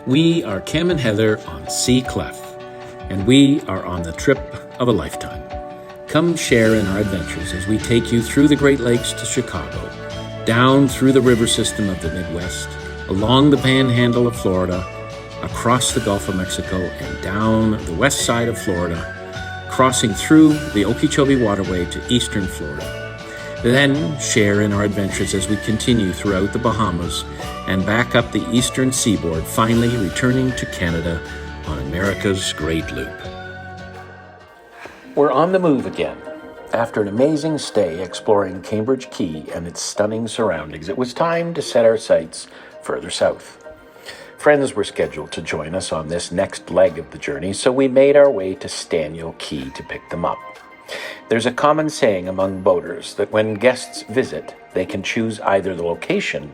We are Cam and Heather on Sea Clef, and we are on the trip of a lifetime. Come share in our adventures as we take you through the Great Lakes to Chicago, down through the river system of the Midwest, along the panhandle of Florida, across the Gulf of Mexico, and down the west side of Florida, crossing through the Okeechobee Waterway to eastern Florida. Then share in our adventures as we continue throughout the Bahamas and back up the eastern seaboard, finally returning to Canada on America's Great Loop. We're on the move again. After an amazing stay exploring Cambridge Cay and its stunning surroundings, it was time to set our sights further south. Friends were scheduled to join us on this next leg of the journey, so we made our way to Staniel Cay to pick them up. There's a common saying among boaters that when guests visit, they can choose either the location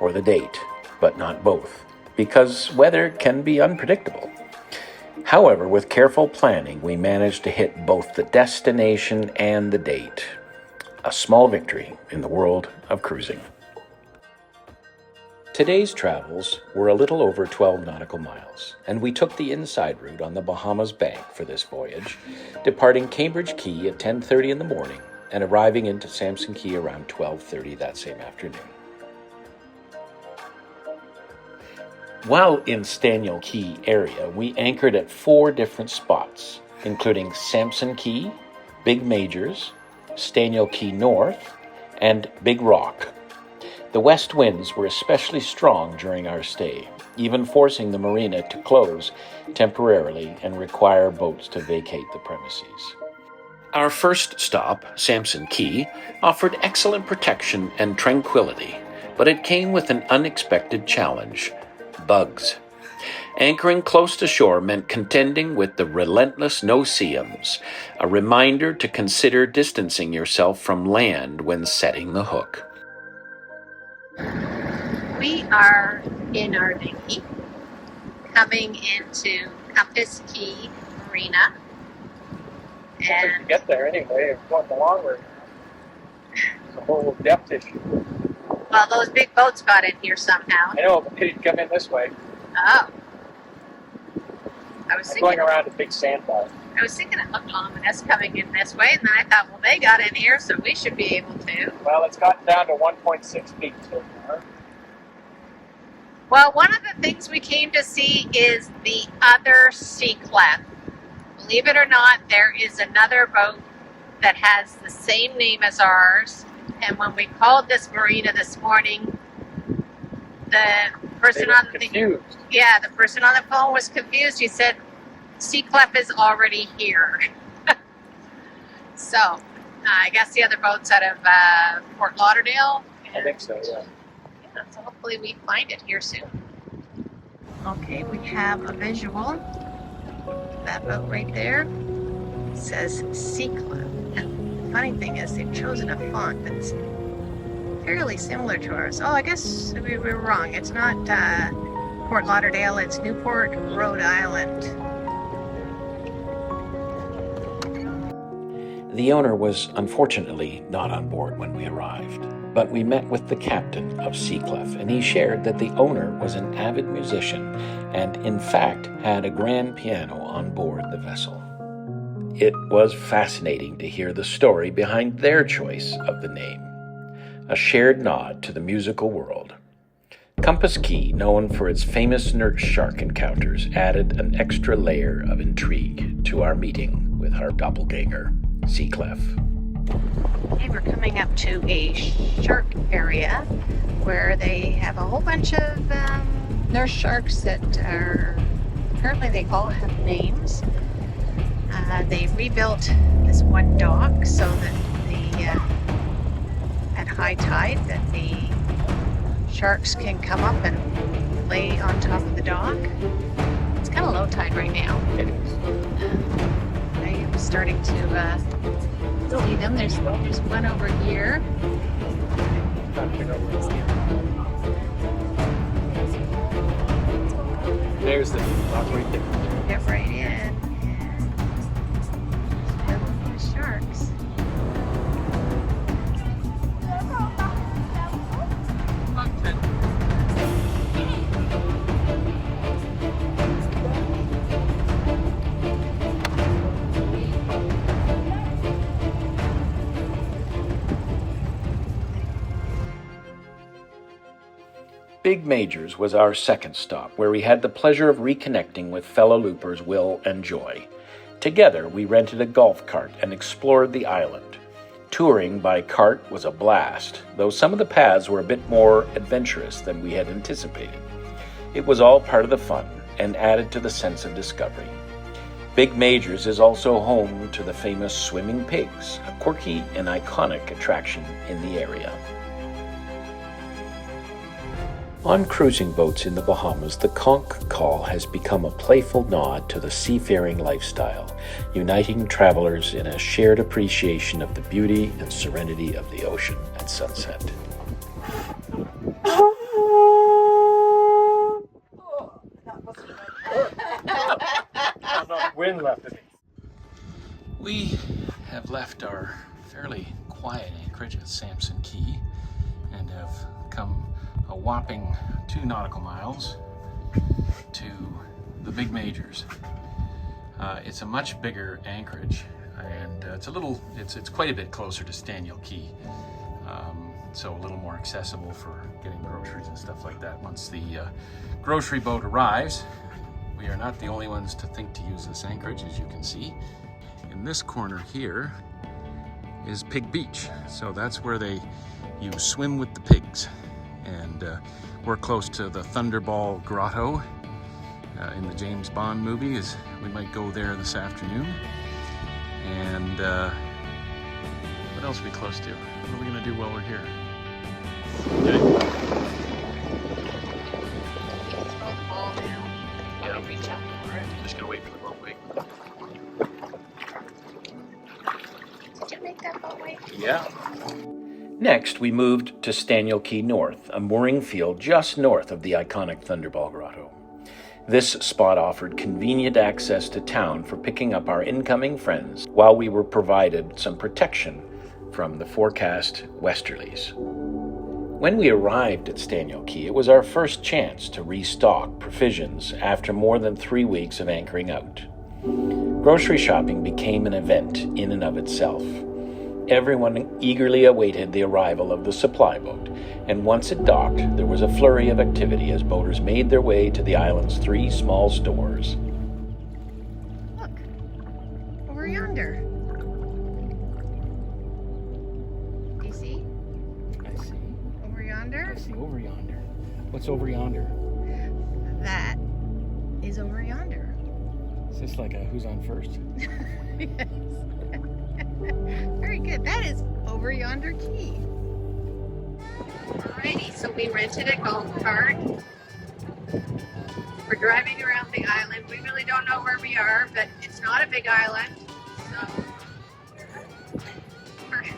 or the date, but not both, because weather can be unpredictable. However, with careful planning, we managed to hit both the destination and the date. A small victory in the world of cruising. Today's travels were a little over 12 nautical miles, and we took the inside route on the Bahamas Bank for this voyage, departing Cambridge Cay at 10:30 in the morning and arriving into Samson Key around 12:30 that same afternoon. While in Staniel Cay area, we anchored at 4 different spots, including Samson Key, Big Majors, Staniel Cay North, and Big Rock. The west winds were especially strong during our stay, even forcing the marina to close temporarily and require boats to vacate the premises. Our first stop, Samson Key, offered excellent protection and tranquility, but it came with an unexpected challenge: bugs. Anchoring close to shore meant contending with the relentless no-see-ums, a reminder to consider distancing yourself from land when setting the hook. We are in our dinghy coming into Cambridge Cay Marina. And you get there anyway, it's going the long route. It's a whole depth issue. Well, those big boats got in here somehow. I know, but they didn't come in this way. Oh. I was thinking going around a big sandbar. I was thinking it looked ominous coming in this way, and then I thought, well, they got in here, so we should be able to. Well, it's gotten down to 1.6 feet so far. Well, one of the things we came to see is the other sea clef. Believe it or not, there is another boat that has the same name as ours. And when we called this marina this morning, the person on the the person on the phone was confused. He said, Sea Clef is already here. So, I guess the other boat's out of Fort Lauderdale. I think so, yeah. Yeah, so hopefully we find it here soon. Okay, we have a visual. That boat right there says Sea Clef. And the funny thing is they've chosen a font that's fairly similar to ours. Oh, I guess we were wrong. It's not Fort Lauderdale, it's Newport, Rhode Island. The owner was unfortunately not on board when we arrived, but we met with the captain of Sea Clef, and he shared that the owner was an avid musician and in fact had a grand piano on board the vessel. It was fascinating to hear the story behind their choice of the name, a shared nod to the musical world. Compass Key, known for its famous nurse shark encounters, added an extra layer of intrigue to our meeting with our doppelganger, Sea Clef. Okay, we're coming up to a shark area where they have a whole bunch of nurse sharks that are, apparently they all have names. They rebuilt this one dock so that at high tide that the sharks can come up and lay on top of the dock. It's kind of low tide right now. It is. I am starting to see them. There's one over here. There's the dock right there. Get right in. And the sharks. Big Majors was our second stop, where we had the pleasure of reconnecting with fellow loopers Will and Joy. Together, we rented a golf cart and explored the island. Touring by cart was a blast, though some of the paths were a bit more adventurous than we had anticipated. It was all part of the fun and added to the sense of discovery. Big Majors is also home to the famous swimming pigs, a quirky and iconic attraction in the area. On cruising boats in the Bahamas, the conch call has become a playful nod to the seafaring lifestyle, uniting travelers in a shared appreciation of the beauty and serenity of the ocean at sunset. Wind left it. We have left our fairly quiet anchorage at Samson Key and have come a whopping 2 nautical miles to the Big Majors. It's a much bigger anchorage, and it's quite a bit closer to Staniel Cay, so a little more accessible for getting groceries and stuff like that once the grocery boat arrives. We are not the only ones to think to use this anchorage, as you can see. In this corner here is Pig Beach, so that's where you swim with the pigs. And we're close to the Thunderball Grotto in the James Bond movies. We might go there this afternoon. And what else are we close to? What are we gonna do while we're here? Okay. I'm just gonna wait for the boat wait. Did you make that boat wait? Yeah. Next, we moved to Staniel Key North, a mooring field just north of the iconic Thunderball Grotto. This spot offered convenient access to town for picking up our incoming friends, while we were provided some protection from the forecast westerlies. When we arrived at Staniel Key, it was our first chance to restock provisions after more than 3 weeks of anchoring out. Grocery shopping became an event in and of itself. Everyone eagerly awaited the arrival of the supply boat, and once it docked, there was a flurry of activity as boaters made their way to the island's 3 small stores. Look, over yonder. Do you see? I see. Over yonder? I see over yonder. What's over yonder? That is over yonder. Is this like a who's on first? Yes. Very good. That is over yonder key. Alrighty, so we rented a golf cart. We're driving around the island. We really don't know where we are, but it's not a big island. So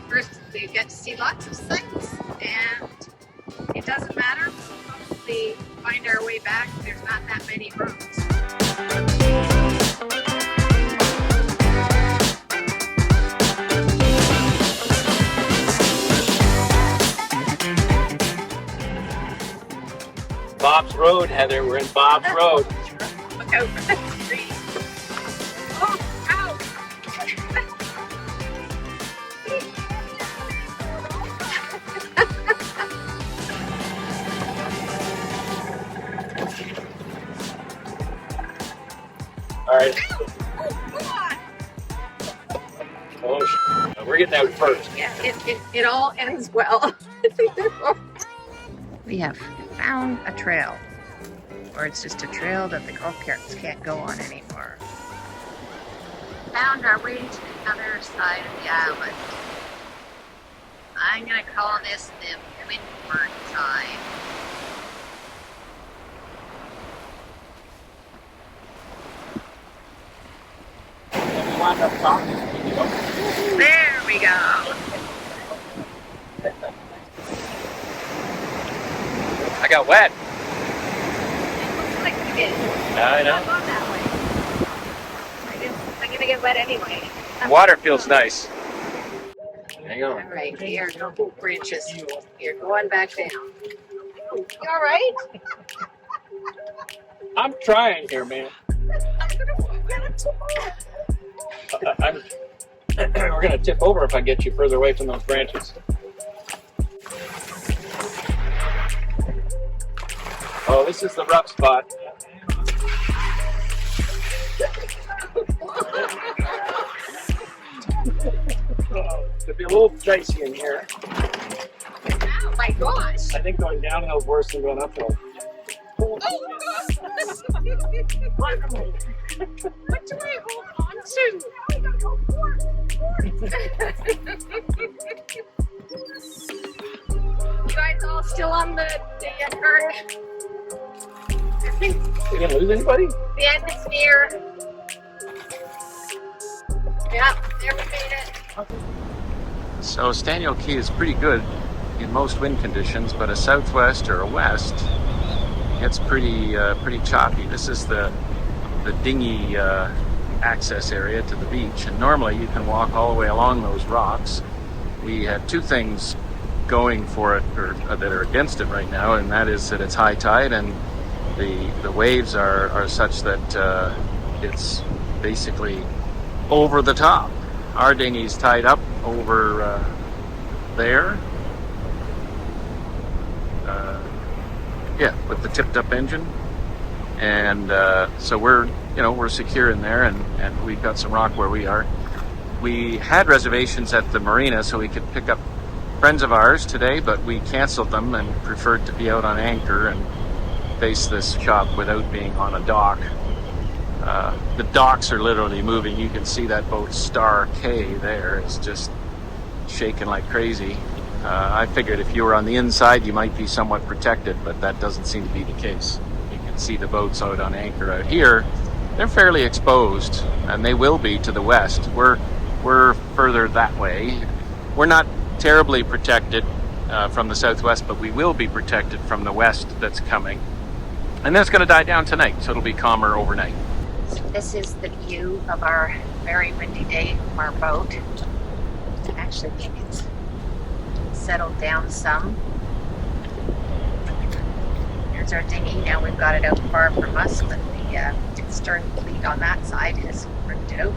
first we get to see lots of sights, and it doesn't matter. We'll probably find our way back. There's not that many roads. Bob's Road, Heather. We're in Bob's Road. Look out for the tree. Oh, ow! All right. Ow! Oh, Oh, we're getting out first. yeah, it all ends well. We have found a trail, or it's just a trail that the golf carts can't go on anymore. Found our way to the other side of the island. I'm gonna call this the windward side. There we go. I got wet. It looks like we did. I Not going that way. I'm gonna get wet anyway. Water feels nice. Hang on. All right, here, no branches. You're going back down. You all right? I'm trying here, man. We're gonna tip over if I get you further away from those branches. Oh, this is the rough spot. It'd be a little dicey in here. Oh my gosh! I think going downhill is worse than going uphill. What do I hold on to? You guys all still on the bird? I think You gonna lose anybody? the end is near. Yep, there we made it. So Staniel Cay is pretty good in most wind conditions, but a southwest or a west gets pretty choppy. This is the dinghy access area to the beach, and normally you can walk all the way along those rocks. We have two things going for it, or that are against it right now, and that is that it's high tide and the waves are such that it's basically over the top. Our dinghy's tied up over there. With the tipped up engine, and so we're secure in there, and we've got some rock where we are. We had reservations at the marina so we could pick up friends of ours today, but we canceled them and preferred to be out on anchor and face this shop without being on a dock. The docks are literally moving. You can see that boat Star K there. It's just shaking like crazy. I figured if you were on the inside, you might be somewhat protected, but that doesn't seem to be the case. You can see the boats out on anchor out here. They're fairly exposed, and they will be to the west. We're further that way. We're not terribly protected from the southwest, but we will be protected from the west that's coming. And then it's going to die down tonight, so it'll be calmer overnight. So this is the view of our very windy day from our boat. I actually think it's settled down some. Here's our dinghy. Now we've got it out far from us, but the stern fleet on that side has ripped out.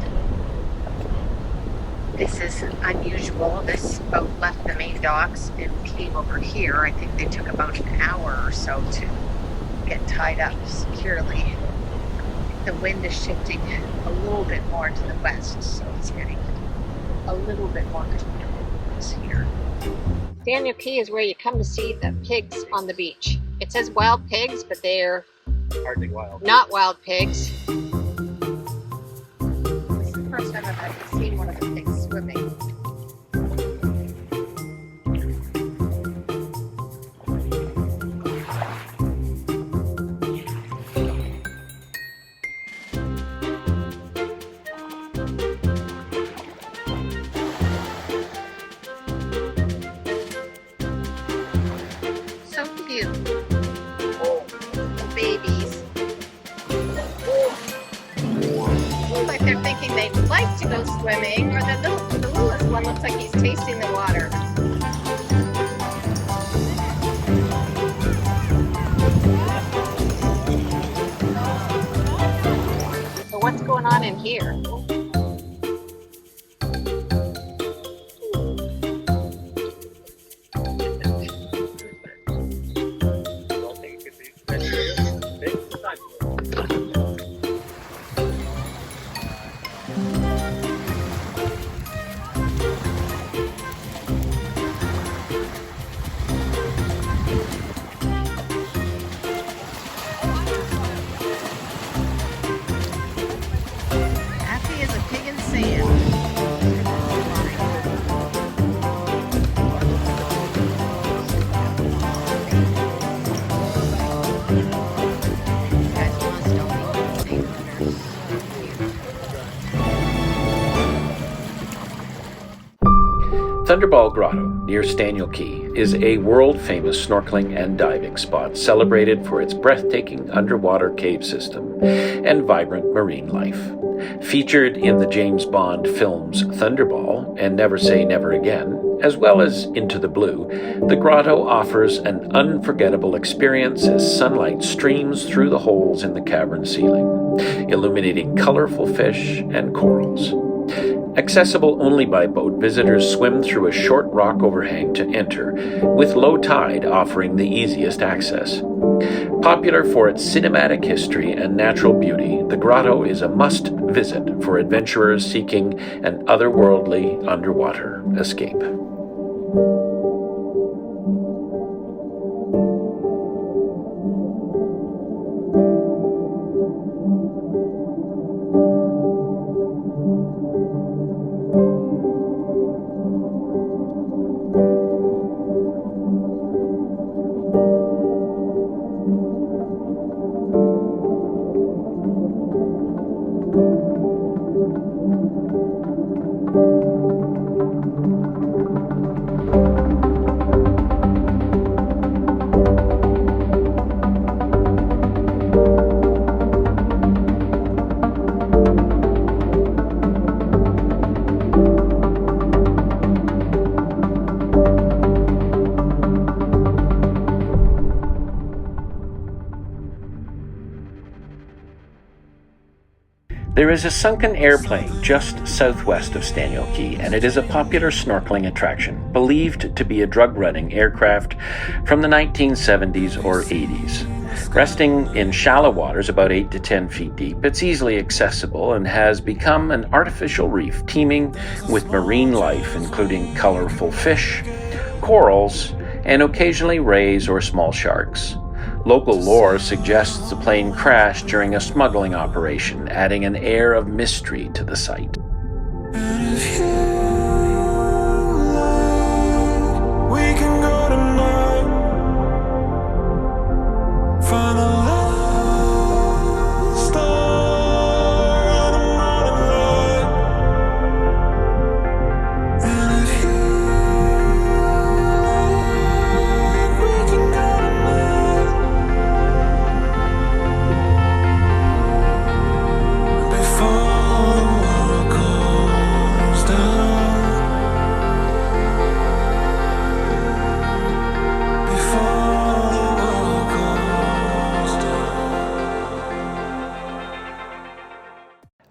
This is unusual. This boat left the main docks and came over here. I think they took about an hour or so to get tied up securely. The wind is shifting a little bit more to the west, so it's getting a little bit more comfortable for us here. Staniel Cay is where you come to see the pigs on the beach. It says wild pigs, but they're Hardly wild. not wild pigs. This is the first time I've ever seen one of the pigs swimming. So cute. The babies. Looks like they're thinking they'd like to go swimming, or the littlest one looks like he's tasting the water. So what's going on in here? Happy as a pig in sand. Thunderball Grotto, near Staniel Cay, is a world-famous snorkeling and diving spot celebrated for its breathtaking underwater cave system and vibrant marine life. Featured in the James Bond films Thunderball and Never Say Never Again, as well as Into the Blue, the grotto offers an unforgettable experience as sunlight streams through the holes in the cavern ceiling, illuminating colorful fish and corals. Accessible only by boat, visitors swim through a short rock overhang to enter, with low tide offering the easiest access. Popular for its cinematic history and natural beauty, the grotto is a must-visit for adventurers seeking an otherworldly underwater escape. There is a sunken airplane just southwest of Staniel Cay, and it is a popular snorkeling attraction, believed to be a drug-running aircraft from the 1970s or 80s. Resting in shallow waters about 8 to 10 feet deep, it's easily accessible and has become an artificial reef teeming with marine life, including colorful fish, corals, and occasionally rays or small sharks. Local lore suggests the plane crashed during a smuggling operation, adding an air of mystery to the site.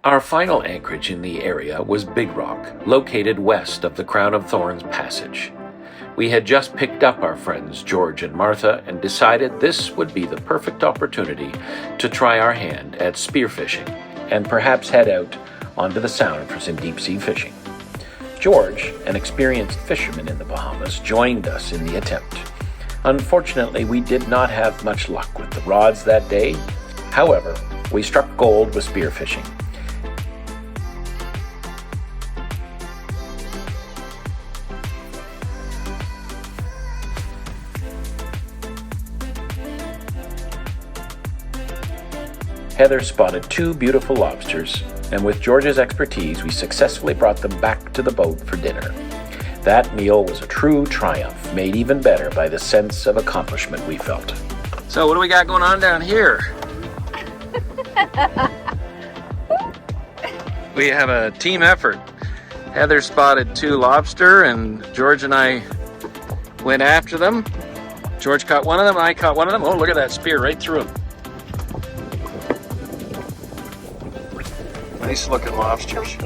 Our final anchorage in the area was Big Rock, located west of the Crown of Thorns Passage. We had just picked up our friends George and Martha and decided this would be the perfect opportunity to try our hand at spearfishing and perhaps head out onto the Sound for some deep-sea fishing. George, an experienced fisherman in the Bahamas, joined us in the attempt. Unfortunately, we did not have much luck with the rods that day. However, we struck gold with spearfishing. Heather spotted 2 beautiful lobsters, and with George's expertise, we successfully brought them back to the boat for dinner. That meal was a true triumph, made even better by the sense of accomplishment we felt. So what do we got going on down here? We have a team effort. Heather spotted 2 lobster, and George and I went after them. George caught one of them, and I caught one of them. Oh, look at that spear right through him. Nice looking lobsters.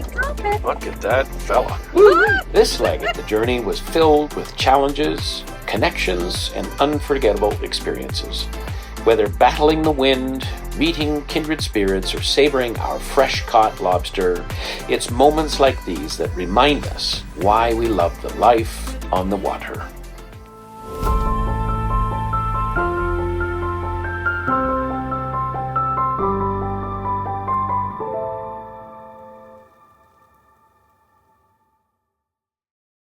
Look at that fella. Woo! This leg of the journey was filled with challenges, connections, and unforgettable experiences. Whether battling the wind, meeting kindred spirits, or savoring our fresh-caught lobster, it's moments like these that remind us why we love the life on the water.